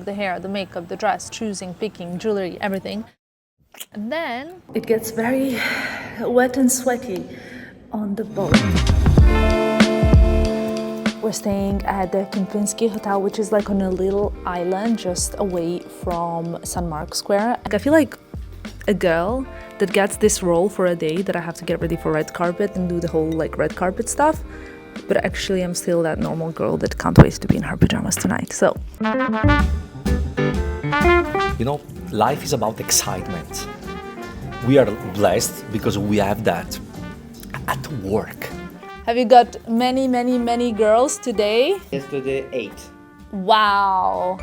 of the hair, the makeup, the dress, choosing, picking, jewelry, everything. And then it gets very wet and sweaty on the boat. We're staying at the Kempinski Hotel, which is like on a little island just away from St. Mark's Square. I feel like a girl that gets this role for a day that I have to get ready for red carpet and do the whole like red carpet stuff. But actually I'm still that normal girl that can't wait to be in her pajamas tonight, so. You know, life is about excitement. We are blessed because we have that at work. Have you got many girls today? Yesterday, 8. Wow.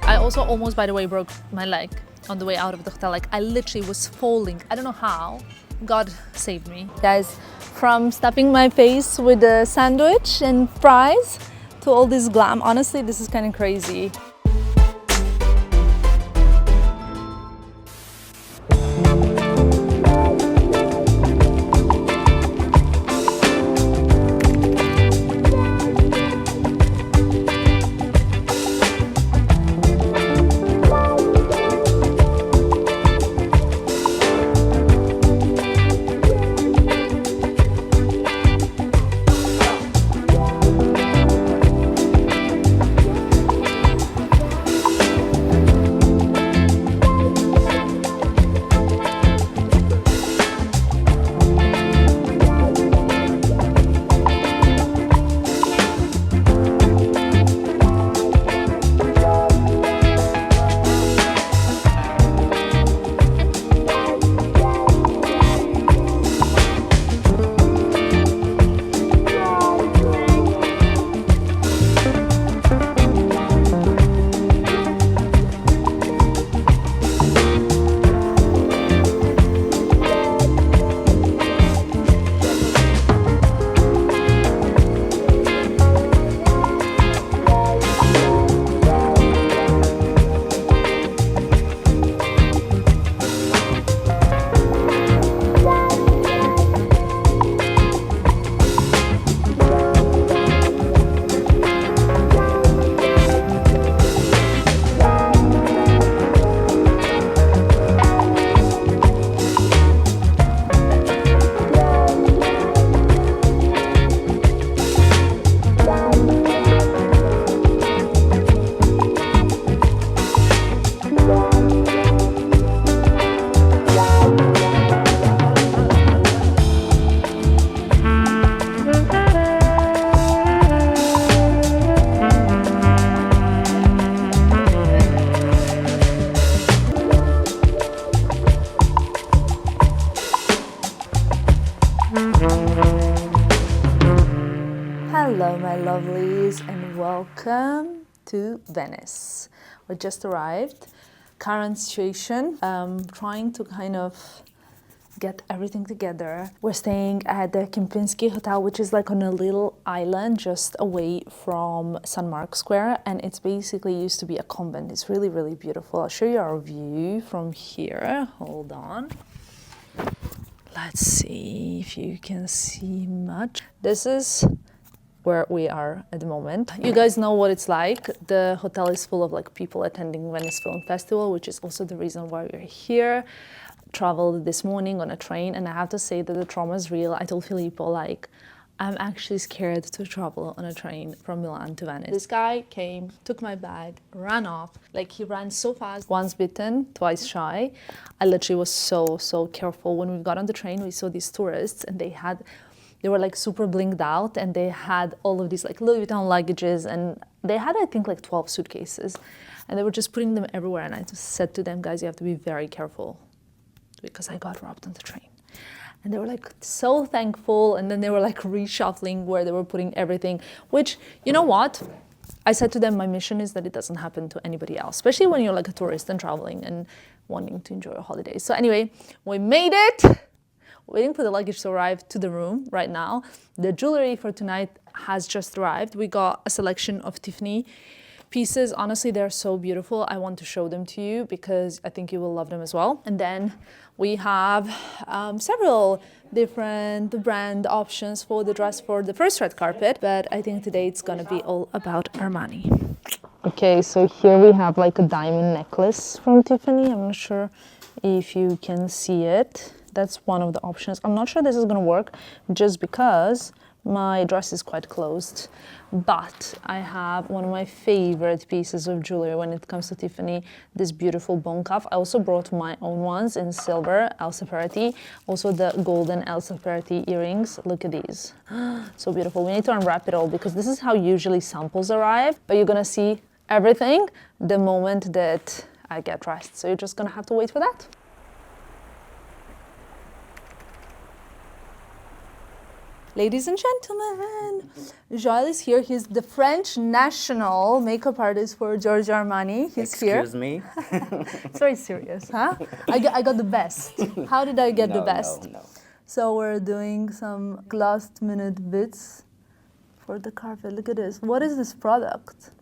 I also almost, by the way, broke my leg on the way out of the hotel. Like I literally was falling. I don't know how. God saved me. Guys, from stuffing my face with a sandwich and fries to all this glam, honestly, this is kind of crazy. Hello my lovelies and welcome to Venice. We just arrived. Current situation, trying to kind of get everything together. We're staying at the Kempinski Hotel, which is like on a little island just away from St. Mark's Square, and it's basically used to be a convent. It's really beautiful. I'll show you our view from here. Hold on. Let's see if you can see much. This is where we are at the moment. You guys know what it's like. The hotel is full of like people attending Venice Film Festival, which is also the reason why we're here. Traveled this morning on a train, and I have to say that the trauma is real. I told Filippo, like, I'm actually scared to travel on a train from Milan to Venice. This guy came, took my bag, ran off. Like, he ran so fast. Once bitten, twice shy. I literally was so careful. When we got on the train, we saw these tourists, and they were like super blinked out, and they had all of these like Louis Vuitton luggages, and they had, I think, like 12 suitcases, and they were just putting them everywhere. And I just said to them, guys, you have to be very careful because I got robbed on the train. And they were like so thankful, and then they were like reshuffling where they were putting everything, which, you know what? I said to them, my mission is that it doesn't happen to anybody else, especially when you're like a tourist and traveling and wanting to enjoy a holiday. So anyway, we made it. Waiting for the luggage to arrive to the room right now. The jewelry for tonight has just arrived. We got a selection of Tiffany pieces. Honestly, they're so beautiful. I want to show them to you because I think you will love them as well. And then we have several different brand options for the dress for the first red carpet, but I think today it's gonna be all about Armani. Okay, so here we have like a diamond necklace from Tiffany. I'm not sure if you can see it. That's one of the options. I'm not sure this is gonna work just because my dress is quite closed, but I have one of my favorite pieces of jewelry when it comes to Tiffany, this beautiful bone cuff. I also brought my own ones in silver, Elsa Ferretti, also the golden Elsa Ferretti earrings. Look at these, so beautiful. We need to unwrap it all because this is how usually samples arrive, but you're gonna see everything the moment that I get dressed, so you're just gonna have to wait for that. Ladies and gentlemen, Joël is here. He's the French national makeup artist for Giorgio Armani. He's here. Excuse me? It's very serious, huh? I got the best. How did I get the best? No. So we're doing some last minute bits for the carpet. Look at this. What is this product?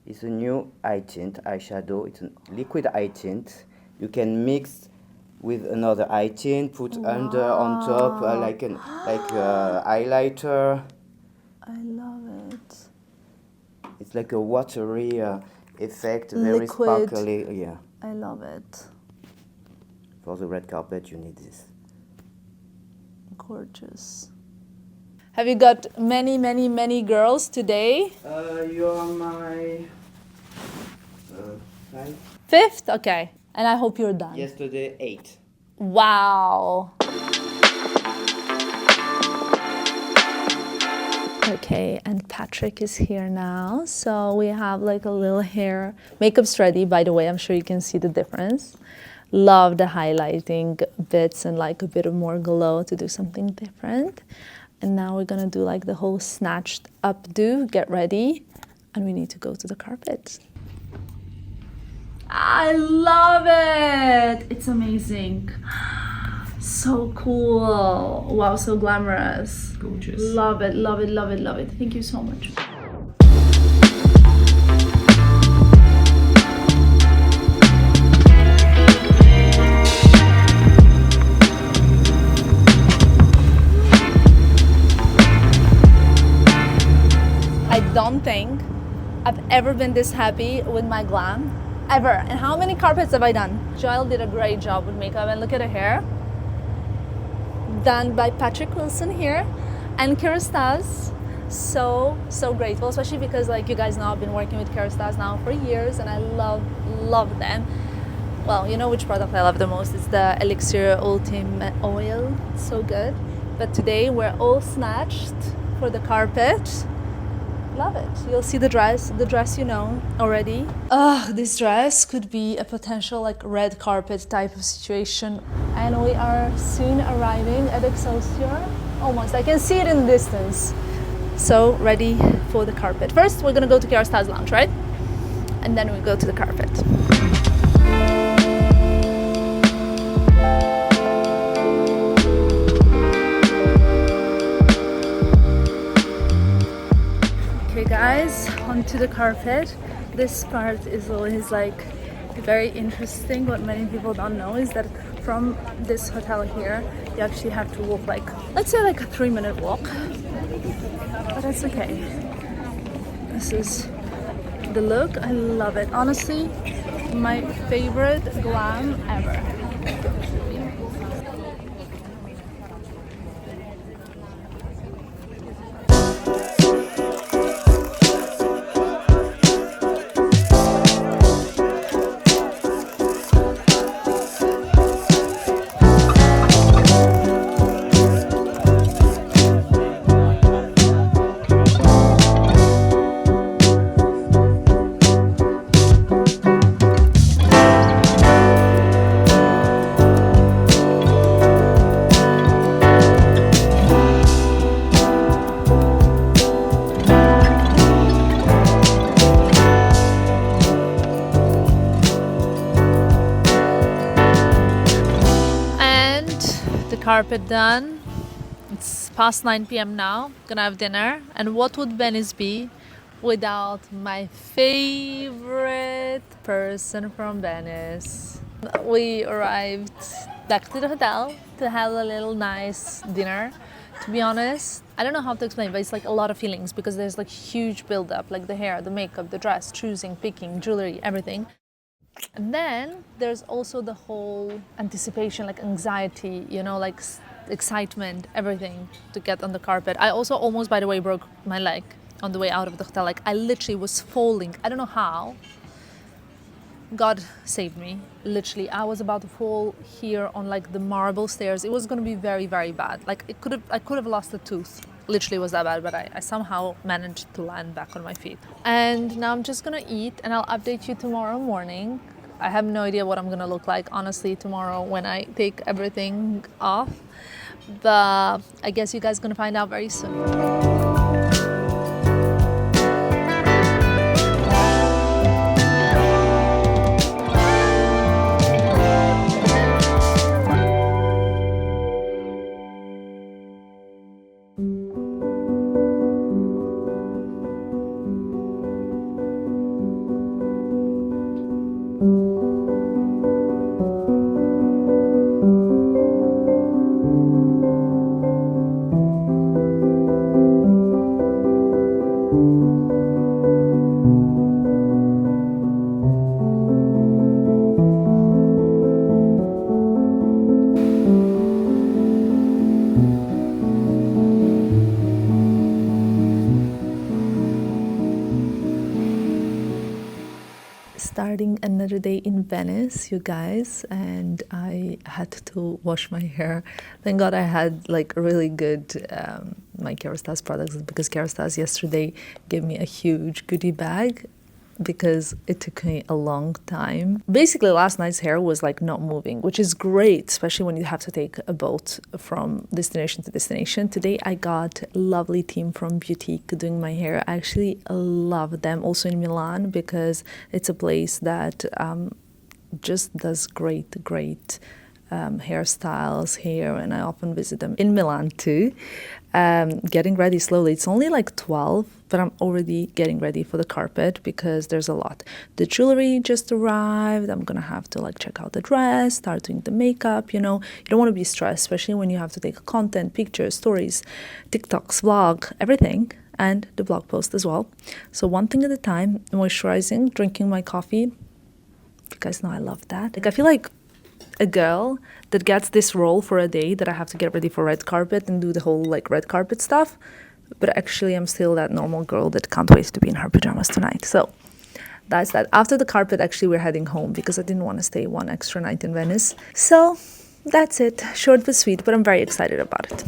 It's a new eye tint, eyeshadow. It's a liquid eye tint. You can mix with another eye tint, put under, on top, like highlighter. I love it. It's like a watery effect, very Liquid. sparkly. Yeah. I love it. For the red carpet, you need this. Gorgeous. Have you got many girls today? You're my Fifth? Okay. And I hope you're done. yesterday 8. Wow. Okay, and Patrick is here now. So we have like a little hair. Makeup's ready, by the way. I'm sure you can see the difference. Love the highlighting bits and like a bit of more glow to do something different. And now we're gonna do like the whole snatched updo, get ready, and we need to go to the carpet. I love it! It's amazing. So cool. Wow, so glamorous. Gorgeous. Love it, love it, love it, love it. Thank you so much. I don't think I've ever been this happy with my glam, ever. And how many carpets have I done? Joël did a great job with makeup, and look at her hair. Done by Patrick Wilson here and Kerastase. So grateful, especially because like you guys know I've been working with Kerastase now for years and I love them. Well, you know which product I love the most. It's the Elixir Ultimate Oil. It's so good. But today we're all snatched for the carpet. Love it. You'll see the dress you know already. This dress could be a potential like red carpet type of situation. And we are soon arriving at Excelsior. Almost, I can see it in the distance. So ready for the carpet. First, we're gonna go to Kerastase Lounge, right? And then we go to the carpet. Okay guys, onto the carpet. This part is always like very interesting. What many people don't know is that from this hotel here, you actually have to walk like, let's say like a 3-minute walk. But that's okay. This is the look. I love it. Honestly, my favorite glam ever. Carpet done. It's past 9 p.m. now. Gonna have dinner. And what would Venice be without my favorite person from Venice. We arrived back to the hotel to have a little nice dinner. To be honest, I don't know how to explain, but it's like a lot of feelings because there's like huge build-up, like the hair, the makeup, the dress, choosing, picking, jewelry, everything. And then there's also the whole anticipation, like anxiety, you know, like excitement, everything to get on the carpet. I also almost, by the way, broke my leg on the way out of the hotel. Like I literally was falling. I don't know how. God saved me. Literally, I was about to fall here on like the marble stairs. It was going to be very, very bad. Like I could have lost a tooth. Literally was that bad, but I somehow managed to land back on my feet. And now I'm just gonna eat and I'll update you tomorrow morning. I have no idea what I'm gonna look like, honestly, tomorrow when I take everything off. But I guess you guys are gonna find out very soon. Starting another day in Venice, you guys, and I had to wash my hair. Thank God I had like really good my Kerastase products, because Kerastase yesterday gave me a huge goodie bag because it took me a long time. Basically, last night's hair was like not moving, which is great, especially when you have to take a boat from destination to destination. Today I got a lovely team from Boutique doing my hair. I actually love them, also in Milan, because it's a place that just does great hairstyles here, and I often visit them in Milan too. Getting ready slowly. It's only like 12, but I'm already getting ready for the carpet because there's a lot. The jewelry just arrived. I'm gonna have to like check out the dress, start doing the makeup, you know. You don't want to be stressed, especially when you have to take content, pictures, stories, TikToks, vlog, everything, and the blog post as well. So one thing at a time, moisturizing, drinking my coffee. You guys know I love that. Like I feel like a girl that gets this role for a day that I have to get ready for red carpet and do the whole like red carpet stuff. But actually I'm still that normal girl that can't wait to be in her pajamas tonight. So that's that. After the carpet, actually we're heading home because I didn't want to stay one extra night in Venice. So that's it. Short but sweet, but I'm very excited about it.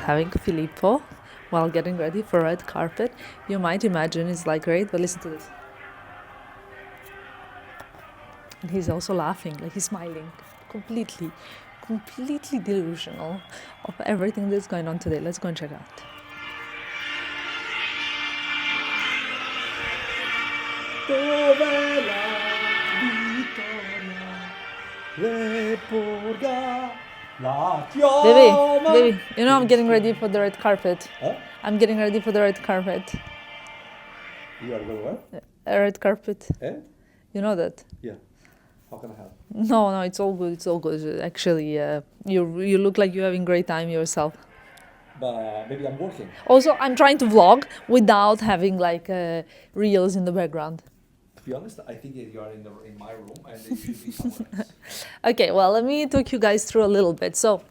Having Filippo while getting ready for red carpet, you might imagine is like great, but listen to this. And he's also laughing, like he's smiling, completely delusional of everything that's going on today. Let's go and check out. Baby, you know I'm getting ready for the red carpet. Huh? I'm getting ready for the red carpet. You are going what? A red carpet. Eh? You know that? Yeah. How can I help? No, it's all good. It's all good. Actually, you look like you're having a great time yourself. But maybe I'm working. Also, I'm trying to vlog without having like reels in the background. To be honest, I think that you are in my room and it should be somewhere else. Okay, well, let me talk you guys through a little bit. So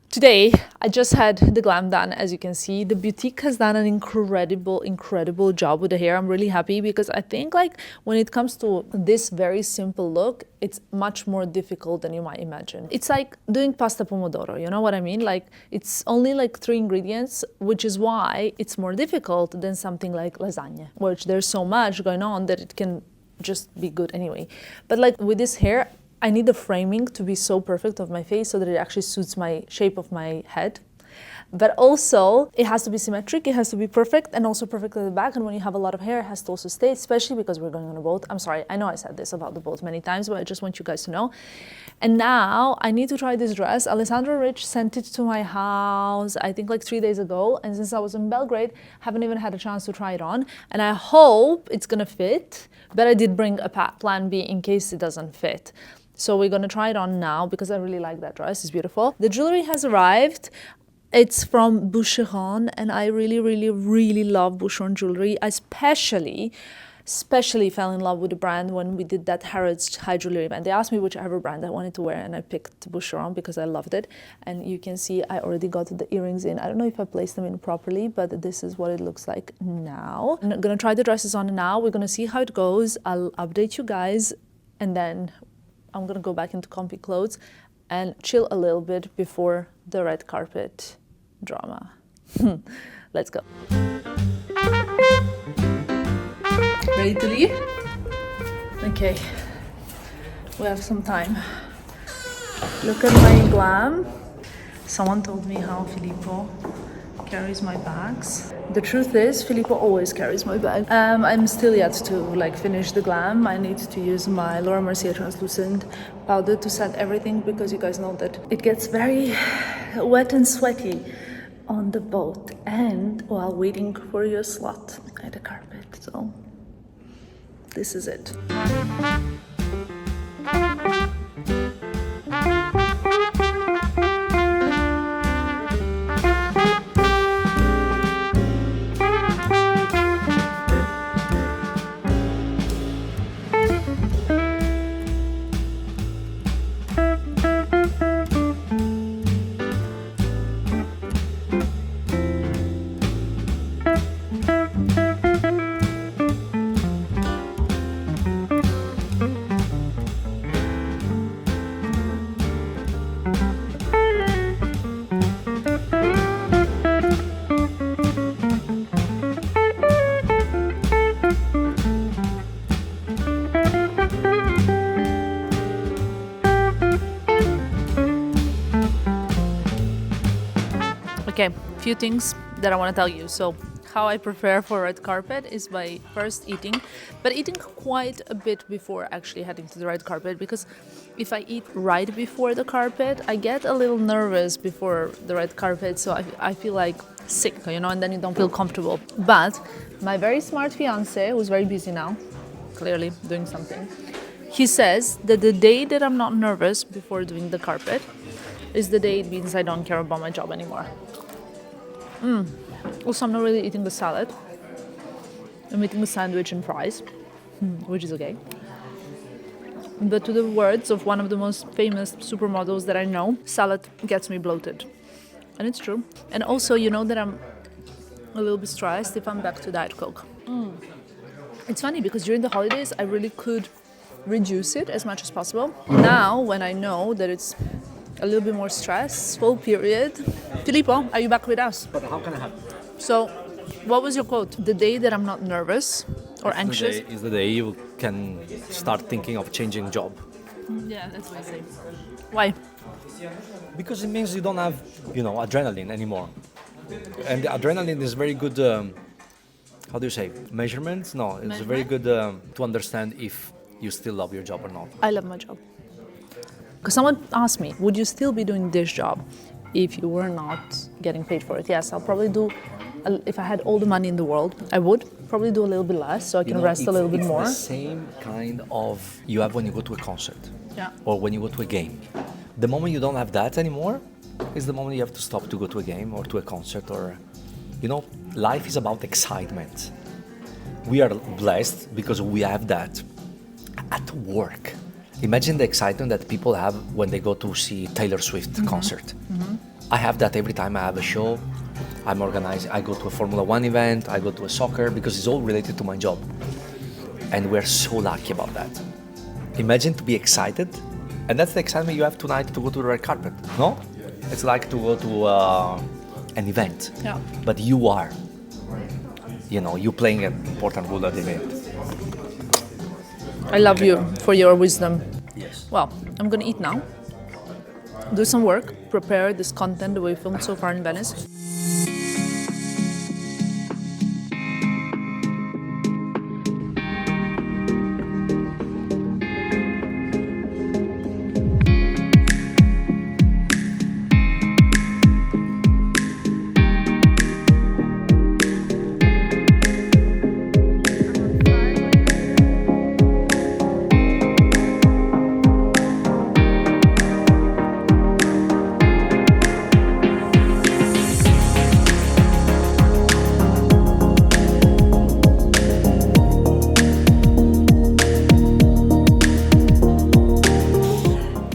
today, I just had the glam done, as you can see. The boutique has done an incredible job with the hair. I'm really happy because I think like when it comes to this very simple look, it's much more difficult than you might imagine. It's like doing pasta pomodoro, you know what I mean? Like it's only like 3 ingredients, which is why it's more difficult than something like lasagna, which there's so much going on that it can just be good anyway. But like with this hair, I need the framing to be so perfect of my face so that it actually suits my shape of my head. But also, it has to be symmetric, it has to be perfect, and also perfect at the back. And when you have a lot of hair, it has to also stay, especially because we're going on a boat. I'm sorry, I know I said this about the boat many times, but I just want you guys to know. And now I need to try this dress. Alessandro Rich sent it to my house, I think like 3 days ago. And since I was in Belgrade, haven't even had a chance to try it on. And I hope it's gonna fit, but I did bring a plan B in case it doesn't fit. So we're gonna try it on now because I really like that dress, it's beautiful. The jewelry has arrived. It's from Boucheron, and I really, really, really love Boucheron jewelry. I especially fell in love with the brand when we did that Harrods high jewelry event. They asked me whichever brand I wanted to wear, and I picked Boucheron because I loved it. And you can see I already got the earrings in. I don't know if I placed them in properly, but this is what it looks like now. I'm gonna try the dresses on now. We're gonna see how it goes. I'll update you guys, and then I'm gonna go back into comfy clothes and chill a little bit before the red carpet drama. Let's go. Ready to leave? Okay, we have some time. Look at my glam. Someone told me how Filippo carries my bags. The truth is, Filippo always carries my bag. I'm still yet to finish the glam. I need to use my Laura Mercier translucent powder to set everything because you guys know that it gets very wet and sweaty on the boat and while waiting for your slot at the carpet. So this is it. Okay, few things that I want to tell you. So how I prepare for red carpet is by first eating, but eating quite a bit before actually heading to the red carpet, because if I eat right before the carpet, I get a little nervous before the red carpet, so I feel like sick, and then you don't feel comfortable. But my very smart fiance, who's very busy now, clearly doing something, he says that the day that I'm not nervous before doing the carpet is the day it means I don't care about my job anymore. Also, I'm not really eating the salad. I'm eating the sandwich and fries, which is okay. But to the words of one of the most famous supermodels that I know, salad gets me bloated. And it's true. And also, you know that I'm a little bit stressed if I'm back to Diet Coke. It's funny because during the holidays, I really could reduce it as much as possible. Now, when I know that it's a little bit more stressful period. Filippo, are you back with us? But how can I help? So, what was your quote? The day that I'm not nervous or anxious? Is the day you can start thinking of changing job. Yeah, that's what I say. Why? Because it means you don't have, adrenaline anymore. And the adrenaline is very good, how do you say, measurement? No, it's very good to understand if you still love your job or not. I love my job. Because someone asked me, would you still be doing this job if you were not getting paid for it? Yes, I'll probably do, if I had all the money in the world, I would probably do a little bit less so I can rest a little bit more. It's the same kind of you have when you go to a concert or when you go to a game. The moment you don't have that anymore is the moment you have to stop to go to a game or to a concert or, life is about excitement. We are blessed because we have that at work. Imagine the excitement that people have when they go to see Taylor Swift concert. I have that every time I have a show. I'm organizing, I go to a Formula 1 event, I go to a soccer, because it's all related to my job. And we're so lucky about that. Imagine to be excited, and that's the excitement you have tonight to go to the red carpet, no? It's like to go to an event, but you are, you're playing an important role at the event. I love you for your wisdom. Yes. Well, I'm gonna eat now, do some work, prepare this content that we filmed so far in Venice.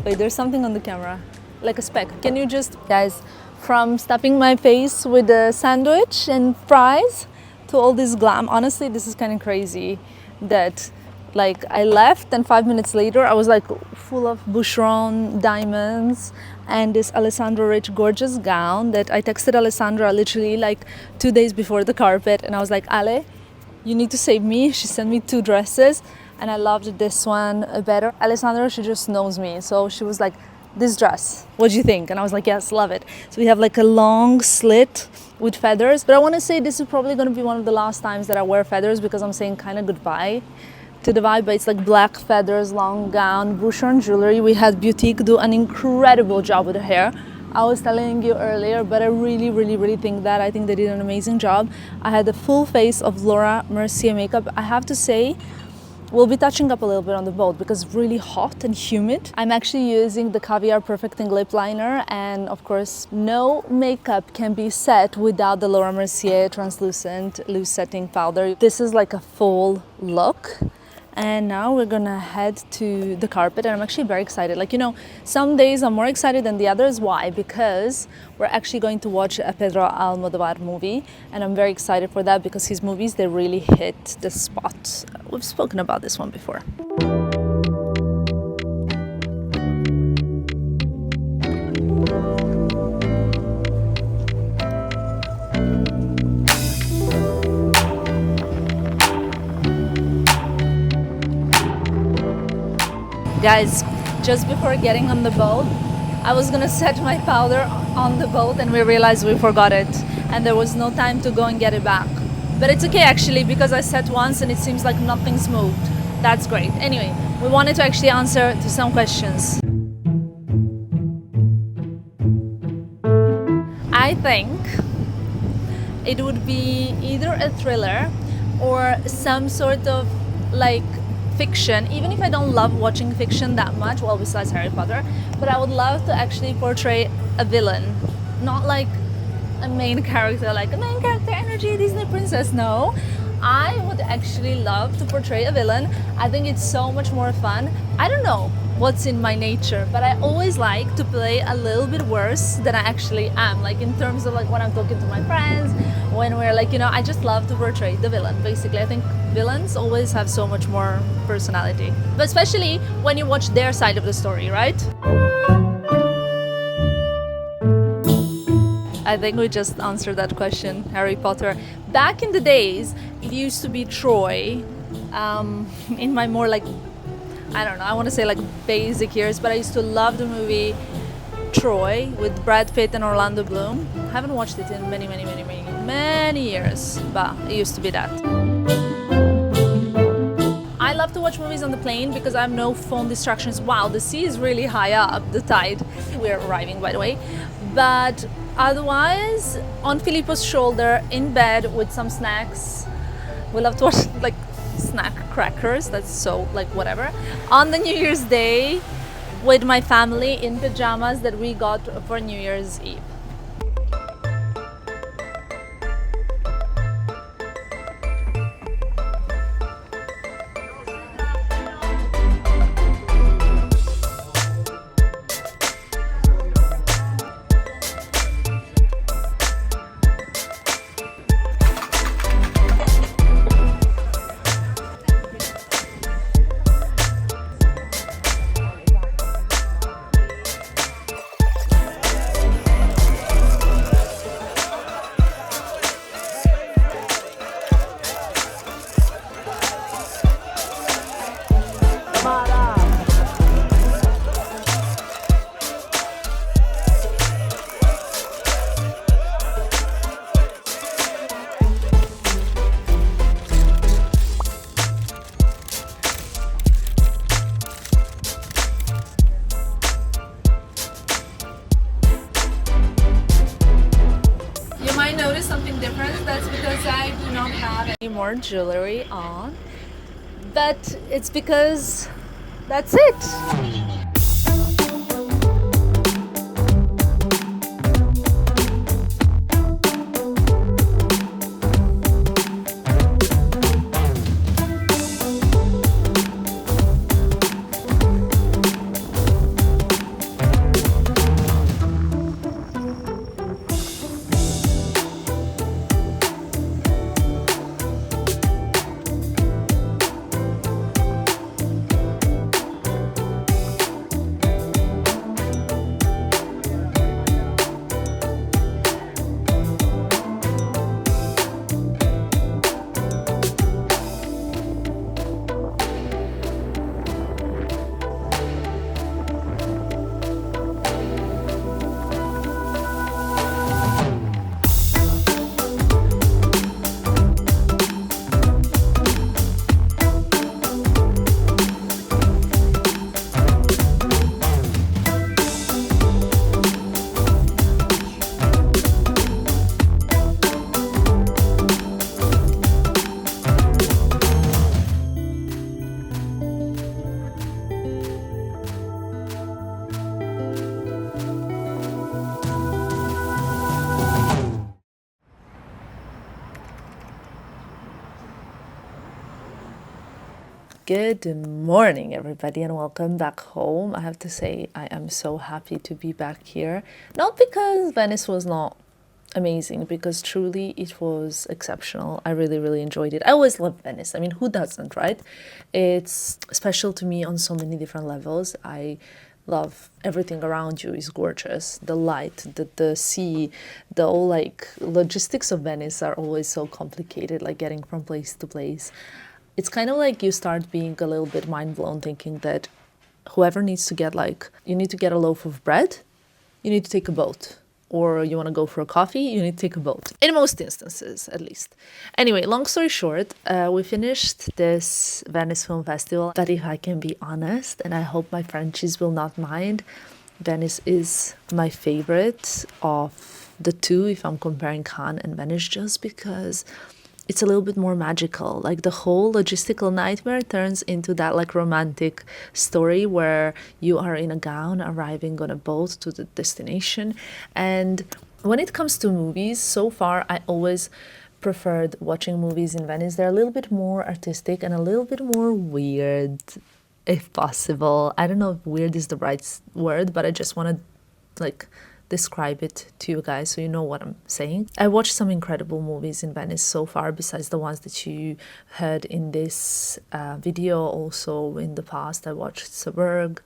Wait, there's something on the camera, like a speck. Can you just, guys, from stuffing my face with a sandwich and fries to all this glam, honestly, this is kind of crazy that like I left and 5 minutes later I was like full of Boucheron diamonds and this Alessandro Rich gorgeous gown that I texted Alessandra literally like 2 days before the carpet, and I was like, Ale, you need to save me. She sent me 2 dresses and I loved this one better. Alessandra, she just knows me, so she was like, this dress, what do you think? And I was like, yes, love it. So we have like a long slit with feathers, but I want to say this is probably going to be one of the last times that I wear feathers because I'm saying kind of goodbye to the vibe. But it's like black feathers, long gown, Boucheron jewelry. We had Boutique do an incredible job with the hair. I was telling you earlier, but I really think that I think they did an amazing job. I had the full face of Laura Mercier makeup. I have to say, we'll be touching up a little bit on the boat because it's really hot and humid. I'm actually using the Caviar Perfecting Lip Liner, and of course, no makeup can be set without the Laura Mercier Translucent Loose Setting Powder. This is like a full look. And now we're gonna head to the carpet, and I'm actually very excited. Like, you know, some days I'm more excited than the others. Why? Because we're actually going to watch a Pedro Almodovar movie, and I'm very excited for that because his movies, they really hit the spot. We've spoken about this one before. Guys, just before getting on the boat, I was gonna set my powder on the boat and we realized we forgot it and there was no time to go and get it back. But it's okay actually because I set once and it seems like nothing's moved. That's great. Anyway, we wanted to actually answer to some questions. I think it would be either a thriller or some sort of like fiction, even if I don't love watching fiction that much, well, besides Harry Potter, but I would love to actually portray a villain, not like a main character, like a main character energy Disney princess. No, I would actually love to portray a villain. I think it's so much more fun. I don't know what's in my nature, but I always like to play a little bit worse than I actually am, like in terms of like when I'm talking to my friends, when we're like, you know, I just love to portray the villain. Basically, I think villains always have so much more personality, but especially when you watch their side of the story, right? I think we just answered that question. Harry Potter. Back in the days, it used to be Troy. In my more like, I don't know, I want to say like basic years, but I used to love the movie Troy with Brad Pitt and Orlando Bloom. I haven't watched it in many years, but it used to be that. I love to watch movies on the plane because I have no phone distractions. Wow, the sea is really high up, the tide. We're arriving, by the way. But otherwise, on Filippo's shoulder, in bed with some snacks. We love to watch like snack crackers, that's so like whatever. On the New Year's Day with my family in pajamas that we got for New Year's Eve. more jewelry on, but it's because that's it. Good morning, everybody, and welcome back home. I have to say, I am so happy to be back here. Not because Venice was not amazing, because truly it was exceptional. I really, really enjoyed it. I always love Venice. I mean, who doesn't, right? It's special to me on so many different levels. I love everything around you is gorgeous. The light, the sea, the whole like logistics of Venice are always so complicated, like getting from place to place. It's kind of like you start being a little bit mind blown thinking that whoever needs to get like, you need to get a loaf of bread, you need to take a boat. Or you want to go for a coffee, you need to take a boat. In most instances, at least. Anyway, long story short, we finished this Venice Film Festival. But if I can be honest, and I hope my Frenchies will not mind, Venice is my favorite of the two if I'm comparing Cannes and Venice, just because it's a little bit more magical. Like the whole logistical nightmare turns into that like romantic story where you are in a gown arriving on a boat to the destination. And when it comes to movies, so far I always preferred watching movies in Venice. They're a little bit more artistic and a little bit more weird, if possible. I don't know if weird is the right word, but I just want to like describe it to you guys so you know what I'm saying. I watched some incredible movies in Venice so far, besides the ones that you heard in this video. Also in the past I watched Suburb,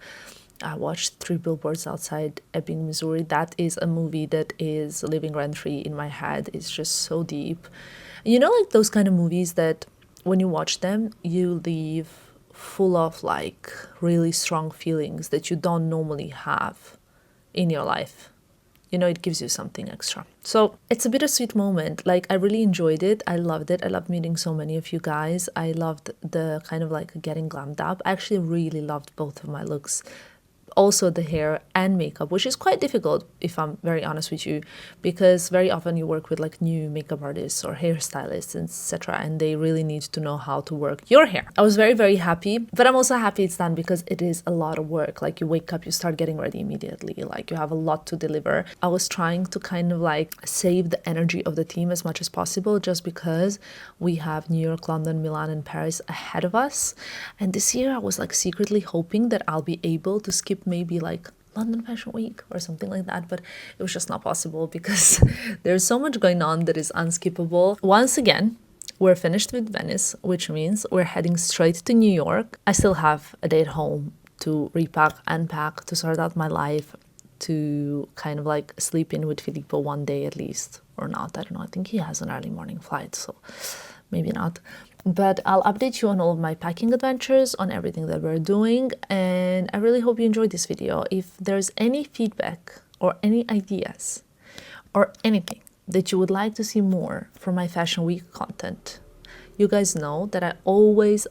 I watched Three Billboards Outside Ebbing, Missouri. That is a movie that is living rent-free in my head. It's just so deep. You know, like those kind of movies that when you watch them you leave full of like really strong feelings that you don't normally have in your life. You know, it gives you something extra. So it's a bittersweet moment. Like I really enjoyed it. I loved it. I loved meeting so many of you guys. I loved the kind of like getting glammed up. I actually really loved both of my looks. Also the hair and makeup, which is quite difficult if I'm very honest with you, because very often you work with like new makeup artists or hairstylists, etc., and they really need to know how to work your hair. I was very, very happy, but I'm also happy it's done because it is a lot of work. Like you wake up, you start getting ready immediately, like you have a lot to deliver. I was trying to kind of like save the energy of the team as much as possible, just because we have New York, London, Milan, and Paris ahead of us. And this year I was like secretly hoping that I'll be able to skip maybe like London Fashion Week or something like that, but it was just not possible because there's so much going on that is unskippable. Once again, we're finished with Venice, which means we're heading straight to New York. I still have a day at home to repack, unpack, to sort out my life, to kind of like sleep in with Filippo one day at least, or not, I don't know. I think he has an early morning flight, so maybe not. But I'll update you on all of my packing adventures, on everything that we're doing, and I really hope you enjoyed this video. If there's any feedback or any ideas or anything that you would like to see more from my Fashion Week content, you guys know that I always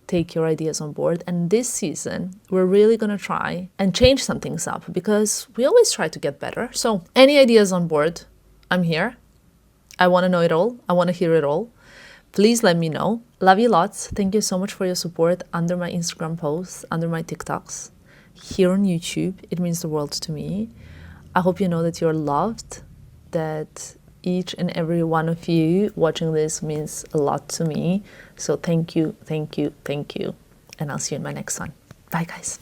take your ideas on board. And this season, we're really going to try and change some things up because we always try to get better. So any ideas on board, I'm here. I want to know it all. I want to hear it all. Please let me know. Love you lots. Thank you so much for your support under my Instagram posts, under my TikToks, here on YouTube. It means the world to me. I hope you know that you're loved, that each and every one of you watching this means a lot to me. So thank you, thank you, thank you. And I'll see you in my next one. Bye, guys.